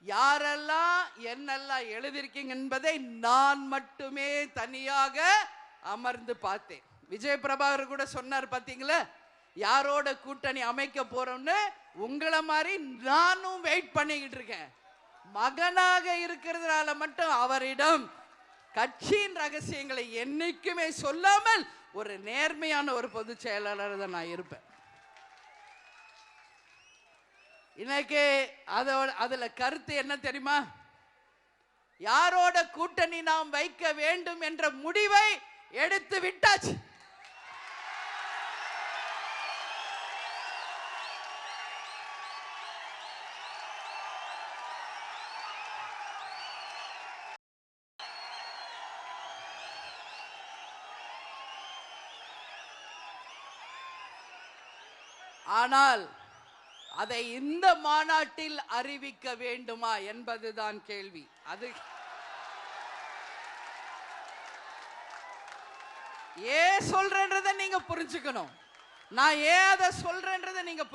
யாரெல்லாம் என்னெல்லாம் எழுதியிருக்கீங்க என்பதை நான் மட்டுமே தனியாக அமர்ந்து பார்த்தேன். விஜய் பிரபாகர் கூட சொன்னார் பாத்தீங்களா, யாரோட கூட்டணி அமைக்க போறோம்னு. உங்களை மாதிரி நானும் வெயிட் பண்ணிக்கிட்டு இருக்கேன். மகனாக இருக்கிறதுனால மட்டும் அவரிடம் கட்சியின் ரகசியங்களை என்னைக்குமே சொல்லாமல் ஒரு நேர்மையான ஒரு பொதுச் செயலாளர் தான் நான் இருப்பேன். இன்னைக்கு அதுல கருத்து என்ன தெரியுமா? யாரோட கூட்டணி நாம் வைக்க வேண்டும் என்ற முடிவை எடுத்து விட்டாச்சு. ஆனால் அதை இந்த மாநாட்டில் அறிவிக்க வேண்டுமா என்பதுதான் கேள்வி. அது ஏன் சொல்றேன்றதை நீங்க புரிஞ்சுக்கணும். நான் ஏன் அதை சொல்றேன்றதை நீங்க